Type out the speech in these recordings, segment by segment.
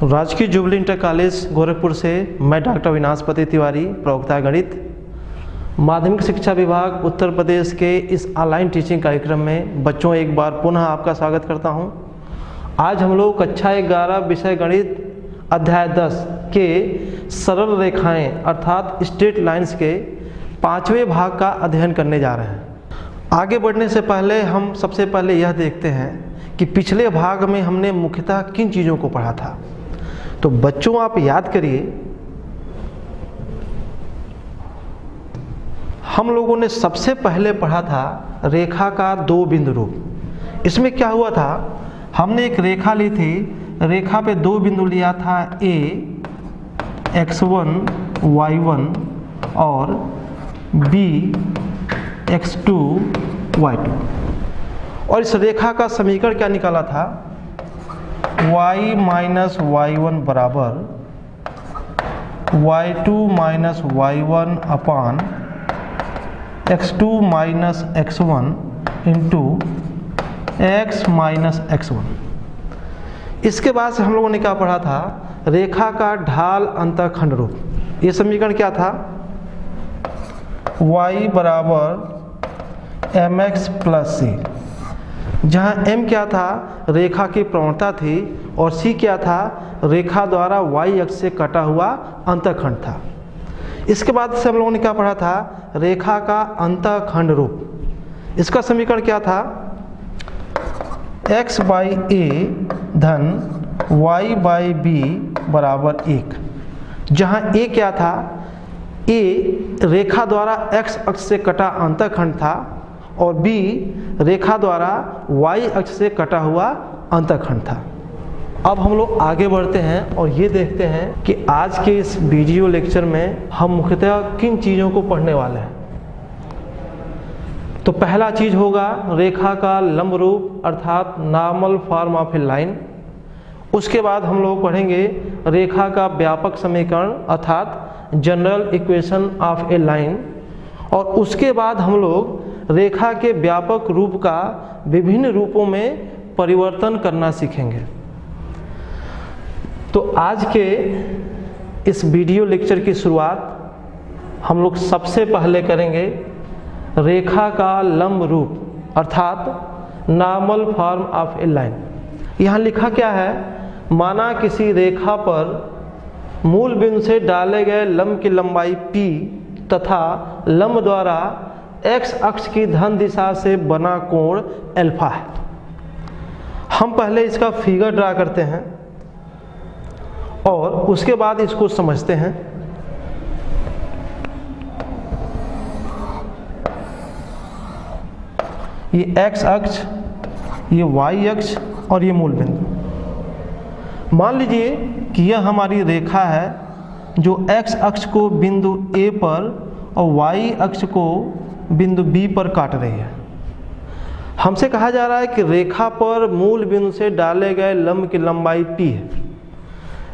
राजकीय jubilee inter college Gorakhpur से मैं डॉक्टर अविनाशपति तिवारी, प्रवक्ता गणित, माध्यमिक शिक्षा विभाग उत्तर प्रदेश के इस ऑनलाइन टीचिंग कार्यक्रम में बच्चों एक बार पुनः आपका स्वागत करता हूं। आज हम लोग कक्षा 11 विषय गणित अध्याय 10 के सरल रेखाएं अर्थात स्ट्रेट लाइंस के 5वें भाग का अध्ययन करने जा रहे हैं। आगे बढ़ने से पहले हम सबसे पहले यह देखते हैं कि पिछले भाग में हमने मुख्यतः किन चीज़ों को पढ़ा था। तो बच्चों आप याद करिए, हम लोगों ने सबसे पहले पढ़ा था रेखा का दो बिंदु रूप। इसमें क्या हुआ था, हमने एक रेखा ली थी, रेखा पे दो बिंदु लिया था A x1 y1 और B x2 y2, और इस रेखा का समीकरण क्या निकाला था, y माइनस y1 बराबर y2 माइनस y1 अपान x2 minus x1 into x minus x1। इसके बाद से हम लोगों ने क्या पढ़ा था, रेखा का ढाल अंतःखंड रूप। ये समीकरण क्या था, y बराबर mx प्लस c, जहाँ m क्या था, रेखा की प्रवणता थी, और c क्या था, रेखा द्वारा y अक्ष से कटा हुआ अंतःखंड था। इसके बाद से हम लोगों ने क्या पढ़ा था, रेखा का अंतःखंड रूप। इसका समीकरण क्या था, x बाई a धन y बाई b बराबर 1, जहाँ a क्या था, a रेखा द्वारा x अक्ष से कटा अंतःखंड था और b रेखा द्वारा y अक्ष से कटा हुआ अंतःखंड था। अब हम लोग आगे बढ़ते हैं और ये देखते हैं कि आज के इस वीडियो लेक्चर में हम मुख्यतः किन चीज़ों को पढ़ने वाले हैं। तो पहला चीज़ होगा रेखा का लंब रूप अर्थात normal form of a line. उसके बाद हम लोग पढ़ेंगे रेखा का व्यापक समीकरण अर्थात general equation of a line, और उसके बाद हम लोग रेखा के व्यापक रूप का विभिन्न रूपों में परिवर्तन करना सीखेंगे। तो आज के इस वीडियो लेक्चर की शुरुआत हम लोग सबसे पहले करेंगे रेखा का लंब रूप अर्थात normal form of a line. यहाँ लिखा क्या है, माना किसी रेखा पर मूल बिंदु से डाले गए लंब की लंबाई p तथा लंब द्वारा x अक्ष की धन दिशा से बना कोण अल्फा है। हम पहले इसका फिगर ड्रा करते हैं और उसके बाद इसको समझते हैं। ये x अक्ष, ये y अक्ष और ये मूल बिंदु। मान लीजिए कि यह हमारी रेखा है जो x अक्ष को बिंदु A पर और y अक्ष को बिंदु B पर काट रही है। हमसे कहा जा रहा है कि रेखा पर मूल बिंदु से डाले गए लंब की लंबाई p है।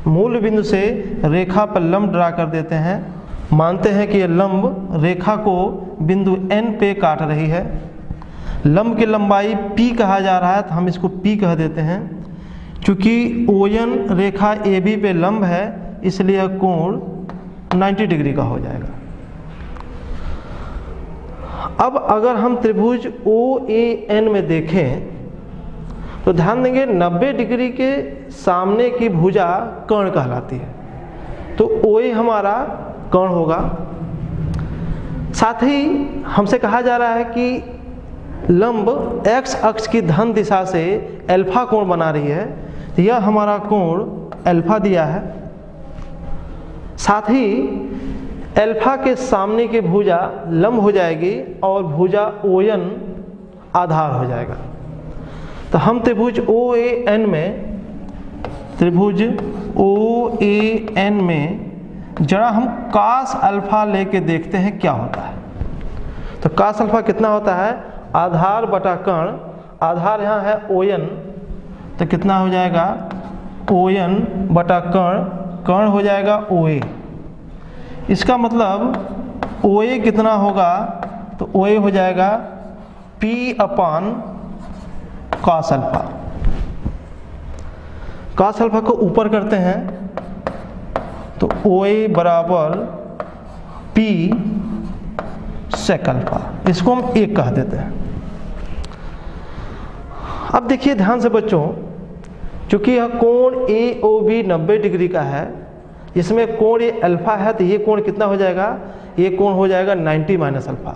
मूल बिंदु से रेखा पर लंब ड्रा कर देते हैं। मानते हैं कि यह लंब रेखा को बिंदु N पे काट रही है। लंब की लंबाई p कहा जा रहा है, तो हम इसको p कह देते हैं। चूँकि ON रेखा AB पे लंब है, इसलिए यह कोण 90 डिग्री का हो जाएगा। अब अगर हम त्रिभुज OAN में देखें तो ध्यान देंगे 90 डिग्री के सामने की भुजा कर्ण कहलाती है, तो OA हमारा कर्ण होगा। साथ ही हमसे कहा जा रहा है कि लंब x अक्ष की धन दिशा से अल्फा कोण बना रही है, तो यह हमारा कोण अल्फा दिया है। साथ ही अल्फा के सामने की भुजा लंब हो जाएगी और भुजा ON आधार हो जाएगा। तो हम त्रिभुज OAN में जरा हम cos अल्फा लेके देखते हैं क्या होता है। तो cos अल्फा कितना होता है, आधार बटा कर्ण, आधार यहाँ है ON, तो कितना हो जाएगा ON बटा कर्ण, कर्ण हो जाएगा OA। इसका मतलब OA कितना होगा, तो OA हो जाएगा P अपान cos अल्फा। cos अल्फा को ऊपर करते हैं तो OA बराबर P sec अल्फा, इसको हम 1 कह देते हैं। अब देखिए ध्यान से बच्चों, चूंकि यह कोण AOB 90 डिग्री का है, इसमें कोण ये अल्फा है, तो ये कोण कितना हो जाएगा, ये कोण हो जाएगा 90 माइनस अल्फा।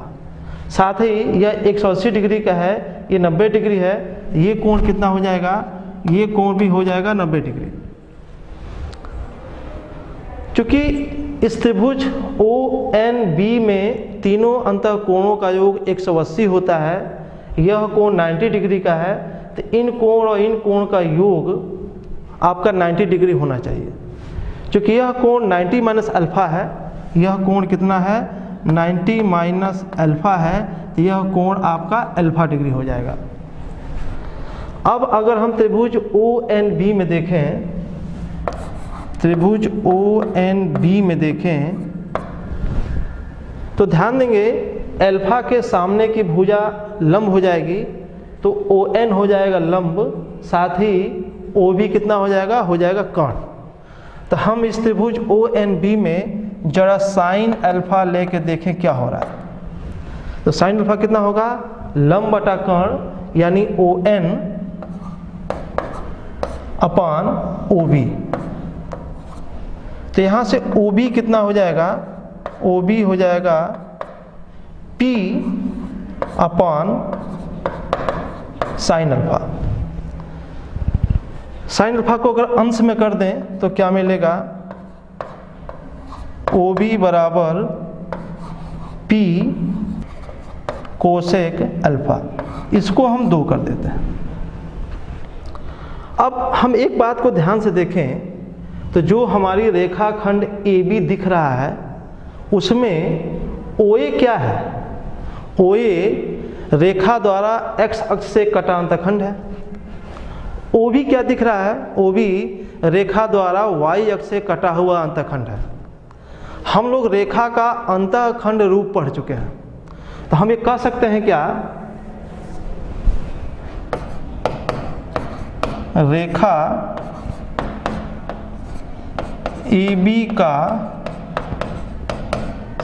साथ ही यह 180 डिग्री का है, ये 90 डिग्री है, ये कोण कितना हो जाएगा, ये कोण भी हो जाएगा 90 डिग्री। चूंकि इस त्रिभुज ONB में तीनों अंतः कोणों का योग 180 होता है, यह कोण 90 डिग्री का है, तो इन कोण और इन कोण का योग आपका 90 डिग्री होना चाहिए। चूंकि यह कोण 90 माइनस अल्फा है, यह कोण कितना है 90 माइनस अल्फा है, तो यह कोण आपका अल्फा डिग्री हो जाएगा। अब अगर हम त्रिभुज ONB में देखें, त्रिभुज ONB में देखें तो ध्यान देंगे अल्फा के सामने की भुजा लंब हो जाएगी, तो ON हो जाएगा लंब, साथ ही OB कितना हो जाएगा कर्ण। तो हम इस त्रिभुज ONB में जरा साइन अल्फा लेके देखें क्या हो रहा है। तो साइन अल्फा कितना होगा, लंब बटा कर्ण यानी ON अपान OB। तो यहाँ से OB कितना हो जाएगा, OB हो जाएगा P अपान साइन अल्फा। साइन अल्फा को अगर अंश में कर दें तो क्या मिलेगा, OB बराबर P कोसेक अल्फा। इसको हम 2 कर देते हैं। अब हम एक बात को ध्यान से देखें तो जो हमारी रेखाखंड AB दिख रहा है उसमें OA क्या है, OA रेखा द्वारा x अक्ष से कटा अंतखंड है। OB क्या दिख रहा है, OB रेखा द्वारा y अक्ष से कटा हुआ अंतखंड है। हम लोग रेखा का अंतखंड रूप पढ़ चुके हैं, तो हम ये कह सकते हैं क्या, रेखा AB का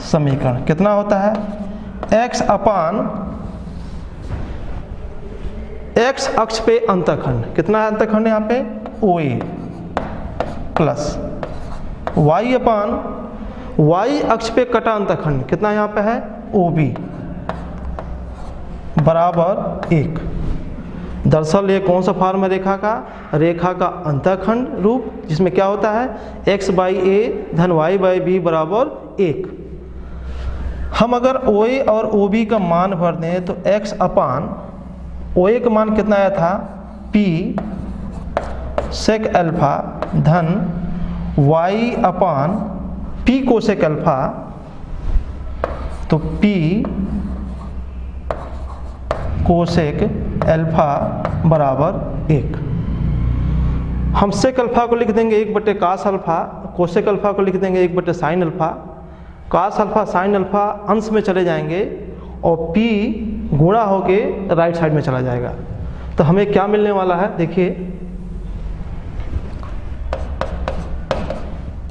समीकरण कितना होता है, x अपान x अक्ष पे अंतखंड, कितना है अंतखंड यहाँ पे OA, प्लस y अपान y अक्ष पे कटा अंतखंड, कितना यहाँ पे है OB, बराबर 1। दरअसल ये कौन सा फॉर्म है रेखा का, रेखा का अंतखंड रूप, जिसमें क्या होता है x बाई a धन y बाई b बराबर 1। हम अगर OA और OB का मान भर दें तो x अपान OA का मान कितना आया था P सेक अल्फा धन y अपान P कोसेक अल्फा, तो P कोसेक अल्फा बराबर 1। हम सेक अल्फा को लिख देंगे 1 कास अल्फा, कोसेक अल्फा को लिख देंगे 1 sine alpha. Cos alpha sine alpha अंश में चले जाएंगे और P गुणा होके राइट साइड में चला जाएगा। तो हमें क्या मिलने वाला है, देखिए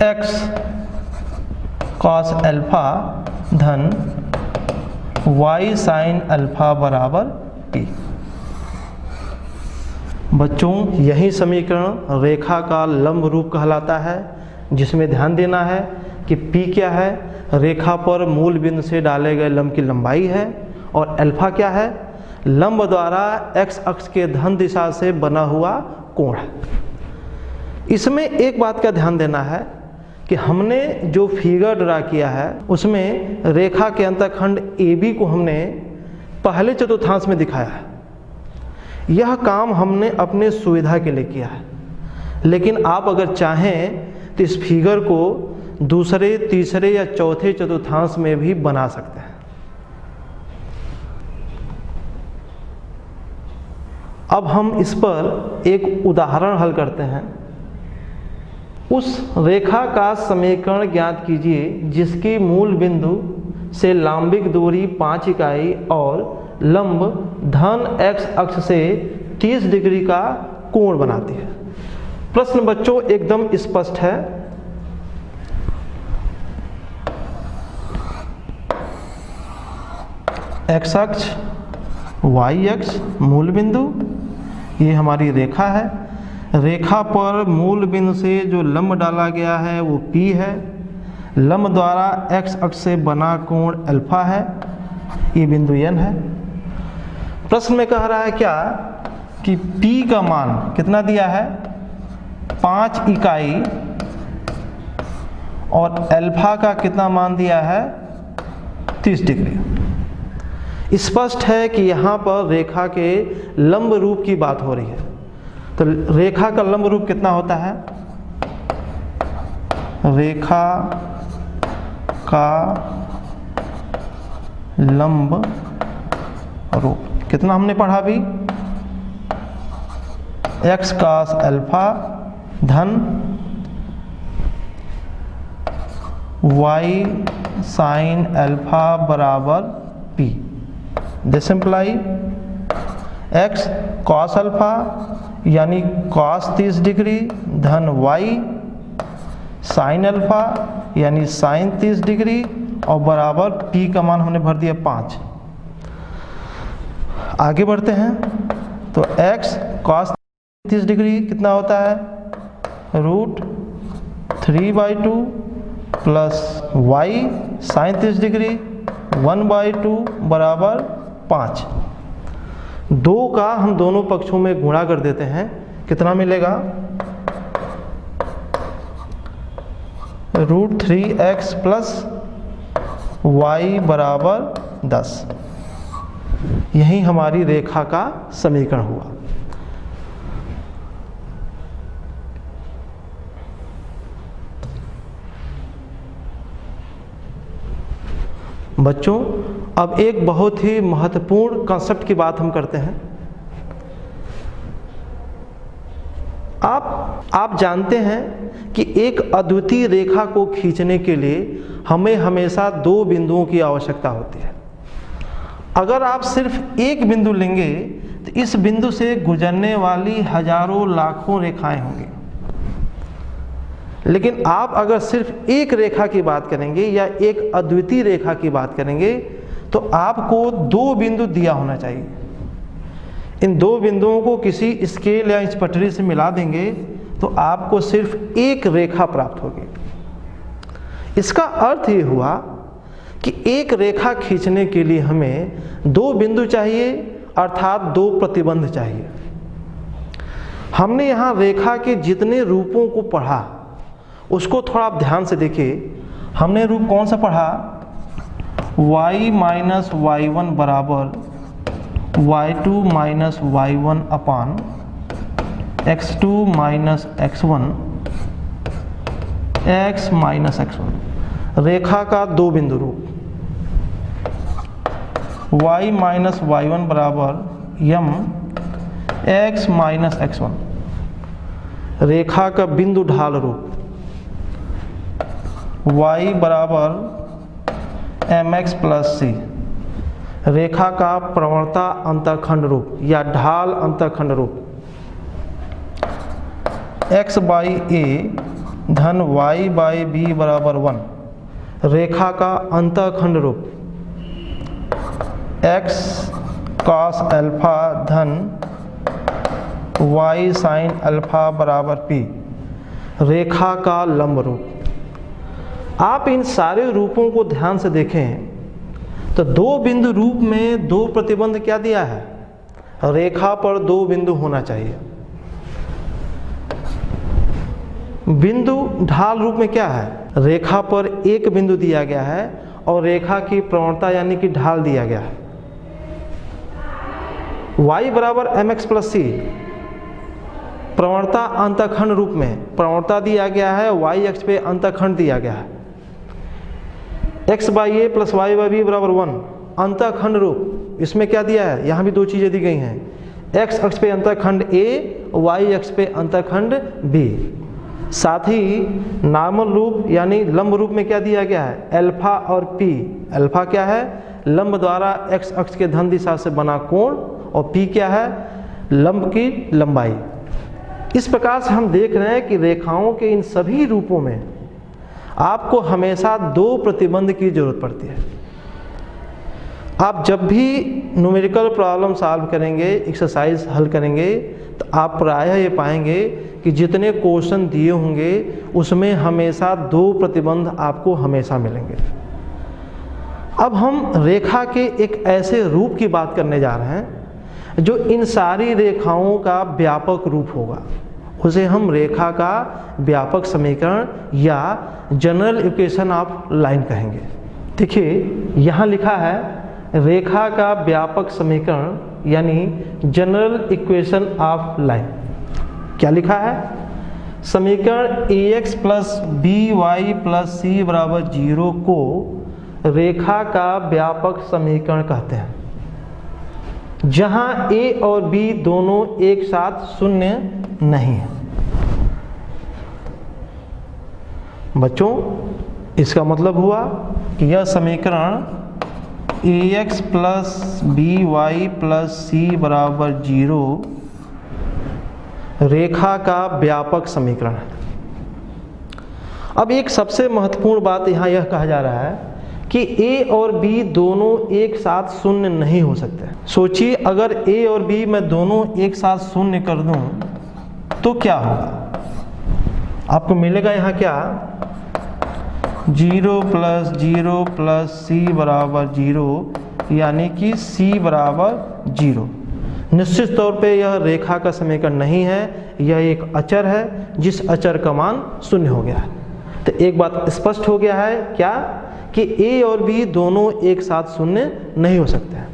x कॉस अल्फा धन y साइन अल्फा बराबर P। बच्चों यही समीकरण रेखा का लंब रूप कहलाता है, जिसमें ध्यान देना है कि P क्या है, रेखा पर मूल बिंदु से डाले गए लंब की लंबाई है, और अल्फा क्या है, लंब द्वारा x अक्ष के धन दिशा से बना हुआ कोण है। इसमें एक बात का ध्यान देना है कि हमने जो फिगर ड्रा किया है उसमें रेखा के अंतखंड AB को हमने पहले चतुर्थांश में दिखाया है। यह काम हमने अपने सुविधा के लिए किया है, लेकिन आप अगर चाहें तो इस फिगर को दूसरे, तीसरे या चौथे चतुर्थांश में भी बना सकते हैं। अब हम इस पर एक उदाहरण हल करते हैं। उस रेखा का समीकरण ज्ञात कीजिए जिसकी मूल बिंदु से लंबिक दूरी 5 इकाई और लंब धन x अक्ष से 30 डिग्री का कोण बनाती है। प्रश्न बच्चों एकदम स्पष्ट है। एक्स अक्ष, वाई अक्ष, मूल बिंदु, ये हमारी रेखा है। रेखा पर मूल बिंदु से जो लंब डाला गया है वो P है। लंब द्वारा एक्स अक्ष से बना कोण अल्फा है, ये बिंदु N है। प्रश्न में कह रहा है क्या कि P का मान कितना दिया है, 5 इकाई, और अल्फा का कितना मान दिया है, 30 डिग्री। स्पष्ट है कि यहाँ पर रेखा के लंब रूप की बात हो रही है। तो रेखा का लंब रूप कितना होता है, रेखा का लंब रूप कितना हमने पढ़ा अभी, एक्स कास अल्फा धन वाई साइन अल्फा बराबर P। This imply x cos alpha यानी कॉस 30 डिग्री धन वाई साइन अल्फा यानी साइन 30 डिग्री और बराबर P का मान हमने भर दिया 5। आगे बढ़ते हैं तो x कॉस 30 डिग्री कितना होता है, √3/2 प्लस y साइन 30 डिग्री 1/2 बराबर 5। 2 का हम दोनों पक्षों में गुणा कर देते हैं, कितना मिलेगा, √3x प्लस y बराबर 10। यही हमारी रेखा का समीकरण हुआ। बच्चों अब एक बहुत ही महत्वपूर्ण कॉन्सेप्ट की बात हम करते हैं। आप जानते हैं कि एक अद्वितीय रेखा को खींचने के लिए हमें हमेशा 2 बिंदुओं की आवश्यकता होती है। अगर आप सिर्फ एक बिंदु लेंगे तो इस बिंदु से गुजरने वाली हजारों लाखों रेखाएं होंगी, लेकिन आप अगर सिर्फ एक रेखा की बात करेंगे या एक अद्वितीय रेखा की बात करेंगे तो आपको 2 बिंदु दिया होना चाहिए। इन 2 बिंदुओं को किसी स्केल या इंच पटरी से मिला देंगे तो आपको सिर्फ एक रेखा प्राप्त होगी। इसका अर्थ ये हुआ कि एक रेखा खींचने के लिए हमें 2 बिंदु चाहिए, अर्थात 2 प्रतिबंध चाहिए। हमने यहाँ रेखा के जितने रूपों को पढ़ा उसको थोड़ा आप ध्यान से देखिए। हमने रूप कौन सा पढ़ा, y माइनस y1 बराबर y2 माइनस y1 अपान x2 minus x1 x minus x1। रेखा का 2 बिंदु रूप y माइनस y1 बराबर m x माइनस x1। रेखा का बिंदु ढाल रूप y बराबर mx प्लस c। रेखा का प्रवणता अंतःखंड रूप या ढाल अंतःखंड रूप x बाई a धन y बाई b बराबर 1। रेखा का अंतःखंड रूप x cos अल्फा धन y साइन अल्फा बराबर p। रेखा का लंब रूप। आप इन सारे रूपों को ध्यान से देखें तो 2 बिंदु रूप में 2 प्रतिबंध क्या दिया है, रेखा पर 2 बिंदु होना चाहिए। बिंदु ढाल रूप में क्या है, रेखा पर 1 बिंदु दिया गया है और रेखा की प्रवणता यानी कि ढाल दिया गया है। y बराबर mx प्लस c। प्रवणता अंतःखंड रूप में प्रवणता दिया गया है, y अक्ष पे अंतःखंड दिया गया है। x by A plus y by B बराबर 1। अंतःखंड रूप इसमें क्या दिया है, यहाँ भी 2 चीज़ें दी गई हैं, x अक्ष पे अंतःखंड a, y अक्ष पे अंतःखंड b। साथ ही नॉर्मल रूप यानी लंब रूप में क्या दिया गया है, अल्फा और p। अल्फा क्या है, लंब द्वारा x अक्ष के धन दिशा से बना कोण, और p क्या है, लंब की लंबाई। इस प्रकार से हम देख रहे हैं कि रेखाओं के इन सभी रूपों में आपको हमेशा दो प्रतिबंध की जरूरत पड़ती है। आप जब भी न्यूमेरिकल प्रॉब्लम सॉल्व करेंगे, एक्सरसाइज हल करेंगे, तो आप प्रायः ये पाएंगे कि जितने क्वेश्चन दिए होंगे उसमें हमेशा दो प्रतिबंध आपको हमेशा मिलेंगे। अब हम रेखा के एक ऐसे रूप की बात करने जा रहे हैं जो इन सारी रेखाओं का व्यापक रूप होगा। उसे हम रेखा का व्यापक समीकरण या जनरल इक्वेशन ऑफ लाइन कहेंगे। देखिए यहाँ लिखा है रेखा का व्यापक समीकरण यानी जनरल इक्वेशन ऑफ लाइन। क्या लिखा है? समीकरण ax plus by plus c बराबर 0 को रेखा का व्यापक समीकरण कहते हैं, जहां a और b दोनों एक साथ शून्य नहीं है। बच्चों, इसका मतलब हुआ कि यह समीकरण ax plus by plus c बराबर 0 रेखा का व्यापक समीकरण है। अब एक सबसे महत्वपूर्ण बात यहाँ यह कहा जा रहा है कि a और b दोनों एक साथ शून्य नहीं हो सकते। सोचिए अगर a और b मैं दोनों एक साथ शून्य कर दूं तो क्या होगा? आपको मिलेगा यहाँ क्या? 0 प्लस c बराबर 0 यानी कि c बराबर 0। निश्चित तौर पे यह रेखा का समीकरण नहीं है, यह एक अचर है जिस अचर का मान शून्य हो गया है। तो एक बात स्पष्ट हो गया है क्या कि a और b दोनों एक साथ शून्य नहीं हो सकते हैं।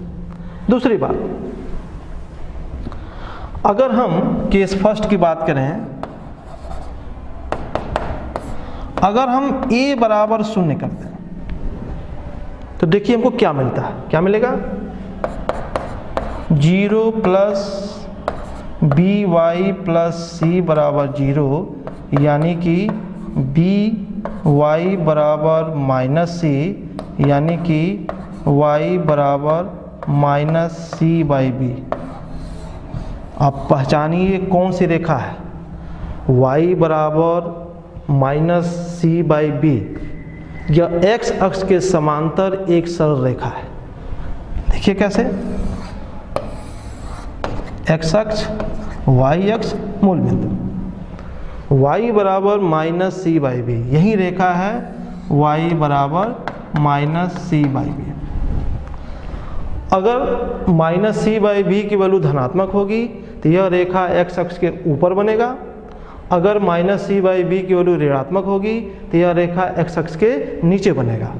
दूसरी बात, अगर हम केस फर्स्ट की बात करें, अगर हम a बराबर शून्य करते हैं तो देखिए हमको क्या मिलता है। क्या मिलेगा? 0 प्लस by प्लस c बराबर 0 यानी कि by बराबर माइनस c यानी कि y बराबर माइनस c बाई b। आप पहचानिए कौन सी रेखा है? y बराबर माइनस c बाई b। यह x अक्ष के समांतर एक सरल रेखा है। देखिए कैसे? x अक्ष, y अक्ष, मूल बिंदु, y बराबर माइनस c बाई b। यही रेखा है y बराबर माइनस c बाई b। अगर माइनस c बाई b की वैल्यू धनात्मक होगी तो यह रेखा x अक्ष के ऊपर बनेगा। अगर माइनस c बाई b की वैल्यू ऋणात्मक होगी तो यह रेखा x अक्ष के नीचे बनेगा।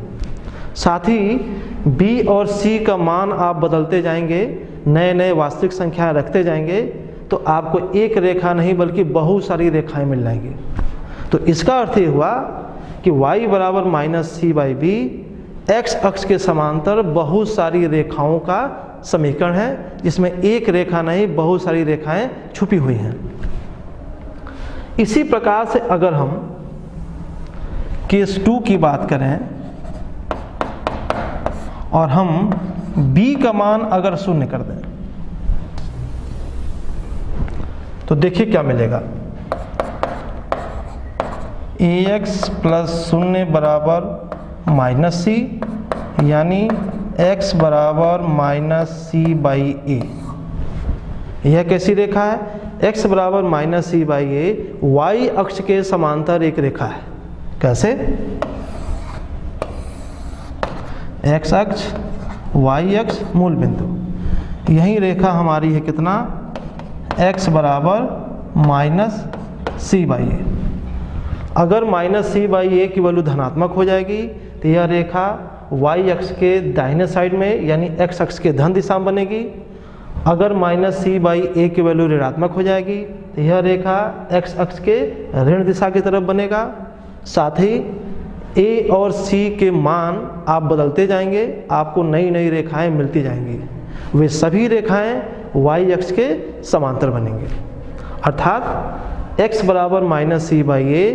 साथ ही b और c का मान आप बदलते जाएंगे, नए नए वास्तविक संख्या रखते जाएंगे, तो आपको एक रेखा नहीं बल्कि बहुत सारी रेखाएं मिल जाएंगी। तो इसका अर्थ ये हुआ कि y बराबर minus c by b x अक्ष के समांतर बहुत सारी रेखाओं का समीकरण है, जिसमें एक रेखा नहीं बहुत सारी रेखाएं छुपी हुई हैं। इसी प्रकार से अगर हम केस 2 की बात करें और हम b का मान अगर शून्य कर दें तो देखिए क्या मिलेगा? ax प्लस शून्य बराबर माइनस c यानी x बराबर माइनस c बाई a। यह कैसी रेखा है? x बराबर minus c by a y अक्ष के समांतर एक रेखा है। कैसे? x अक्ष, y अक्ष, मूल बिंदु, यही रेखा हमारी है कितना? x बराबर माइनस c बाई a। अगर माइनस c बाई a की वैल्यू धनात्मक हो जाएगी तो यह रेखा y अक्ष के दाहिने साइड में यानी x अक्ष के धन दिशा में बनेगी। अगर माइनस c बाई a की वैल्यू ऋणात्मक हो जाएगी तो यह रेखा x अक्ष के ऋण दिशा की तरफ बनेगा। साथ ही a और c के मान आप बदलते जाएंगे, आपको नई नई रेखाएं मिलती जाएंगी। वे सभी रेखाएं y अक्ष के समांतर बनेंगे। अर्थात x बराबर minus c by a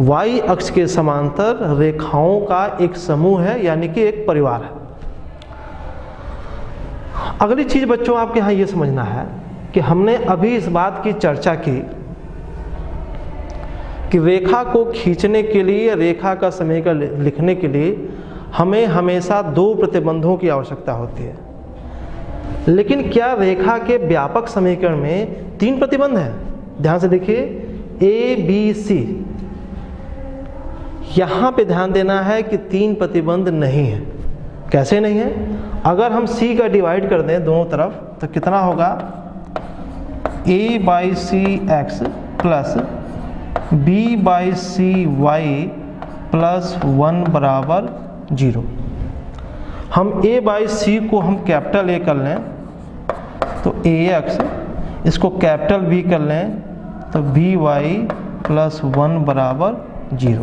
y अक्ष के समांतर रेखाओं का एक समूह है, यानी कि एक परिवार है। अगली चीज बच्चों आपके यहाँ ये समझना है कि हमने अभी इस बात की चर्चा की कि रेखा को खींचने के लिए, रेखा का समीकरण लिखने के लिए हमें हमेशा दो प्रतिबंधों की आवश्यकता होती है। लेकिन क्या रेखा के व्यापक समीकरण में तीन प्रतिबंध हैं? ध्यान से देखिए, ए बी सी। यहाँ पे ध्यान देना है कि तीन प्रतिबंध नहीं है। कैसे नहीं है? अगर हम सी का डिवाइड कर दें दोनों तरफ तो कितना होगा? a by c x plus b by c y plus 1 बराबर 0। हम a बाई सी को हम कैपिटल A कर लें तो ax, इसको कैपिटल B कर लें तो by प्लस 1 बराबर 0।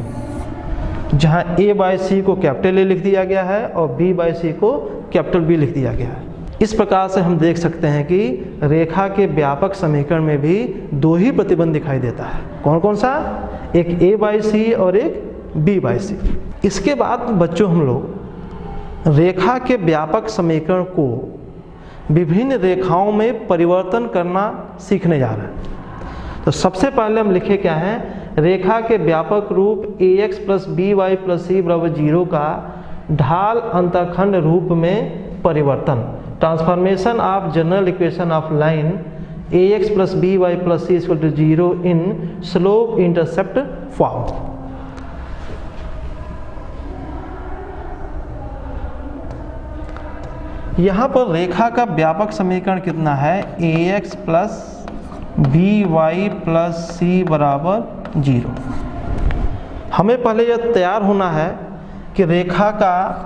जहाँ a बाई सी को कैपिटल A लिख दिया गया है और b बाई सी को कैपिटल B लिख दिया गया है। इस प्रकार से हम देख सकते हैं कि रेखा के व्यापक समीकरण में भी दो ही प्रतिबंध दिखाई देता है। कौन कौन सा? एक a बाई सी और एक b बाई सी। इसके बाद बच्चों हम लोग रेखा के व्यापक समीकरण को विभिन्न रेखाओं में परिवर्तन करना सीखने जा रहे हैं। तो सबसे पहले हम लिखे क्या है? रेखा के व्यापक रूप ax plus B Y plus C बराबर 0 का ढाल अंतःखंड रूप में परिवर्तन, transformation of general equation of line ax plus B Y plus C equal to 0 in slope intercept form. यहाँ पर रेखा का व्यापक समीकरण कितना है? ax plus B Y plus C बराबर 0। हमें पहले यह तैयार होना है कि रेखा का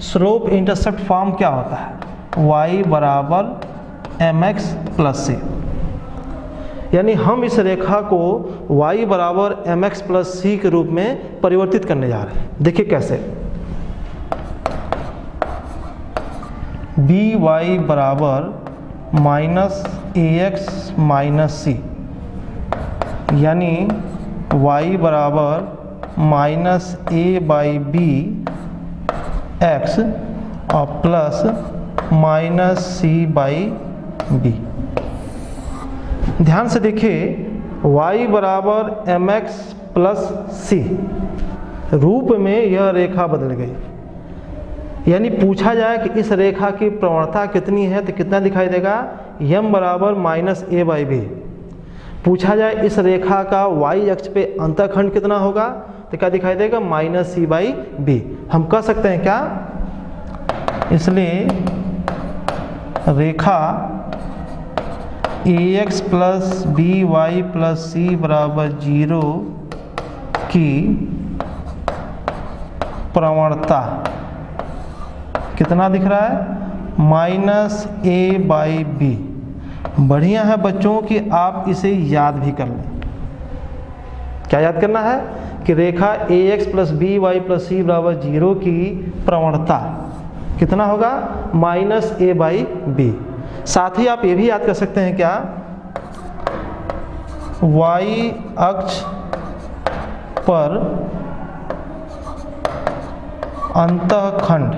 स्लोप इंटरसेप्ट फॉर्म क्या होता है? y बराबर mx प्लस सी। यानी हम इस रेखा को y बराबर mx प्लस सी के रूप में परिवर्तित करने जा रहे हैं। देखिए कैसे? बी वाई बराबर माइनस ax माइनस सी, यानी y बराबर minus a by B X और plus minus C by B. ध्यान से देखिए, y बराबर mx प्लस सी रूप में यह रेखा बदल गई। यानी पूछा जाए कि इस रेखा की प्रवणता कितनी है तो कितना दिखाई देगा? m बराबर माइनस a बाई बी। पूछा जाए इस रेखा का y अक्ष पे अंतःखंड कितना होगा तो क्या दिखाई देगा? Minus C by B. हम कह सकते हैं क्या? इसलिए रेखा ax plus B Y plus C बराबर 0 की प्रवणता कितना दिख रहा है? Minus a by B. बढ़िया है बच्चों कि आप इसे याद भी कर लें। क्या याद करना है? कि रेखा ax plus B Y plus C बराबर 0 की प्रवणता कितना होगा? Minus a by B. साथ ही आप ये भी याद कर सकते हैं क्या? y अक्ष पर अंतःखंड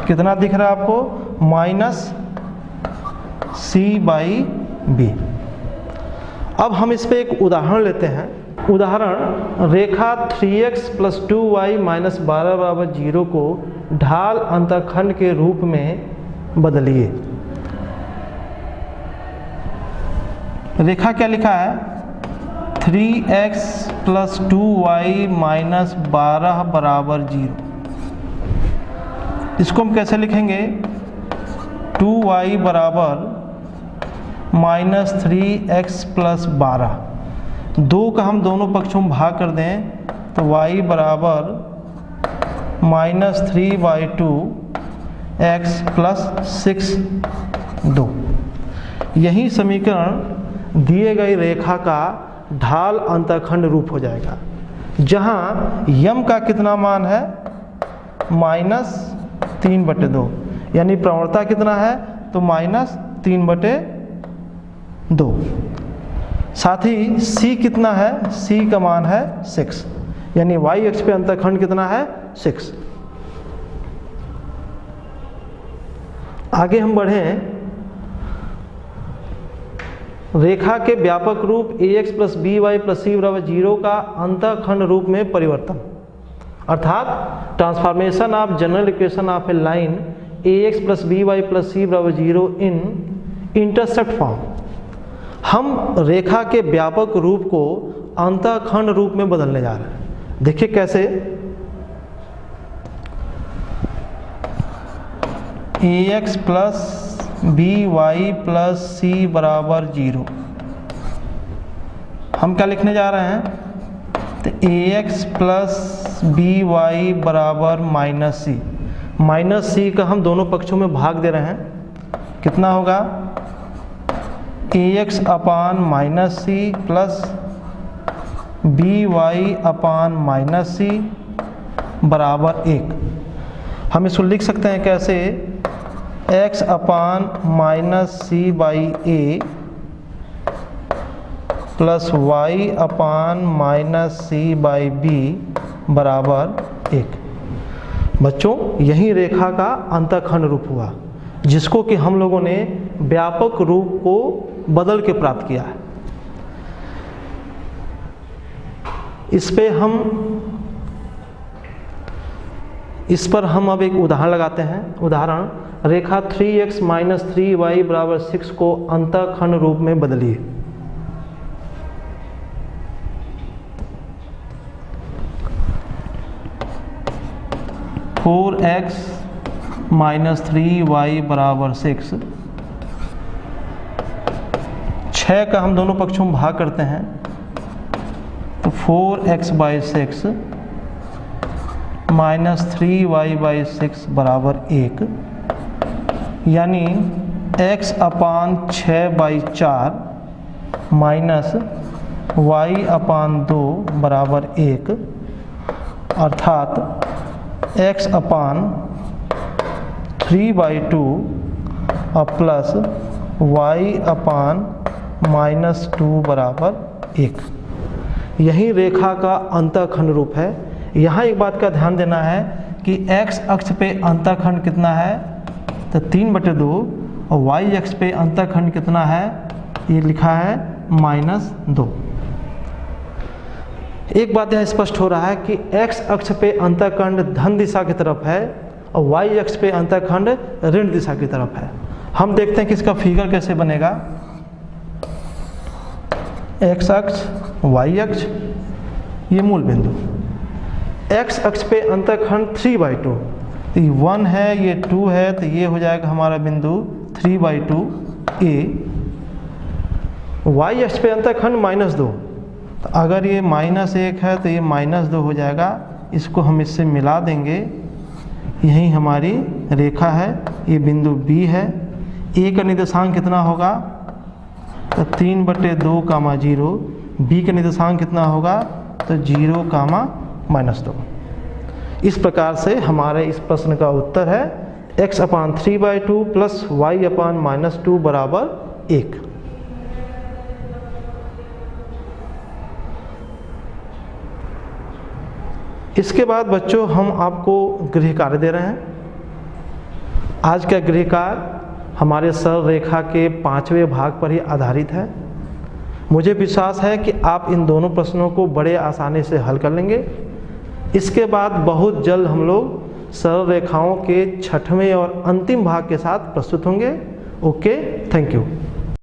कितना दिख रहा है आपको? Minus C by b. अब हम इस पे एक उदाहरण लेते हैं। उदाहरण, रेखा 3x प्लस 2y माइनस 12 बराबर 0 को ढाल अंतःखंड के रूप में बदलिए। रेखा क्या लिखा है? 3x प्लस 2y माइनस 12 बराबर 0। इसको हम कैसे लिखेंगे? 2y बराबर माइनस 3x प्लस 12। 2 का हम दोनों पक्षों में भाग कर दें तो y बराबर माइनस 3/2 x प्लस 6 2। यही समीकरण दिए गई रेखा का ढाल अंतःखंड रूप हो जाएगा, जहाँ यम का कितना मान है? माइनस 3/2। यानी प्रवणता कितना है? तो माइनस 3/2। साथ ही c कितना है? c का मान है 6। यानी y अक्ष पे अंतःखंड कितना है? 6। आगे हम बढ़ें रेखा के व्यापक रूप ax plus B Y plus C बराबर 0 का अंतःखंड रूप में परिवर्तन, अर्थात transformation of general equation of a line ax plus B Y plus C बराबर 0 इन इंटरसेप्ट फॉर्म। हम रेखा के व्यापक रूप को अंतःखंड रूप में बदलने जा रहे हैं। देखिए कैसे, ax plus B Y plus C बराबर 0, हम क्या लिखने जा रहे हैं, तो ax प्लस बी वाई बराबर माइनस सी। माइनस सी का हम दोनों पक्षों में भाग दे रहे हैं, कितना होगा, ax upon minus C plus B Y upon minus C बराबर 1। हम इसको लिख सकते हैं कैसे, x upon minus C by A plus Y upon minus C by B बराबर 1। बच्चों, यही रेखा का अंतःखंड रूप हुआ, जिसको कि हम लोगों ने व्यापक रूप को बदल के प्राप्त किया है। इस पर हम अब एक उदाहरण लगाते हैं। उदाहरण, रेखा 3x माइनस 3y बराबर 6 को अंतःखंड रूप में बदलिए। फोर एक्स माइनस 3y बराबर 6, 6 का हम दोनों पक्षों में भाग करते हैं, तो 4x by 6 minus 3y by 6 बराबर 1, यानी x upon 6 by 4 minus y अपान 2 बराबर 1, अर्थात x अपान 3 बाई 2 और प्लस y अपान माइनस 2 बराबर 1। यही रेखा का अंतःखंड रूप है। यहाँ एक बात का ध्यान देना है कि x अक्ष पे अंतःखंड कितना है, तो 3/2, और y अक्ष पे अंतःखंड कितना है, ये लिखा है -2। एक बात यहाँ स्पष्ट हो रहा है कि x अक्ष पे अंतःखंड धन दिशा की तरफ है और y अक्ष पे अंतःखंड ऋण दिशा की तरफ है। हम देखते हैं कि इसका फिगर कैसे बनेगा। x अक्ष, y अक्ष, ये मूल बिंदु। x अक्ष पे अंतःखंड 3/2, तो ये 1 है, ये 2 है, तो ये हो जाएगा हमारा बिंदु 3/2 a। y अक्ष पे अंतःखंड -2, तो अगर ये -1 है तो ये -2 हो जाएगा। इसको हम इससे मिला देंगे, यही हमारी रेखा है, ये बिंदु B है। a का निर्देशांक कितना होगा, तो 3/2, 0। b का निर्देशांक कितना होगा, तो 0, -2। इस प्रकार से हमारे इस प्रश्न का उत्तर है x अपान 3/2 प्लस y अपान -2 बराबर 1। इसके बाद बच्चों हम आपको गृह कार्य दे रहे हैं। आज का गृह कार्य हमारे सरल रेखा के 5वें भाग पर ही आधारित है। मुझे विश्वास है कि आप इन दोनों प्रश्नों को बड़े आसानी से हल कर लेंगे। इसके बाद बहुत जल्द हम लोग सरल रेखाओं के 6वें और अंतिम भाग के साथ प्रस्तुत होंगे। Okay, thank you.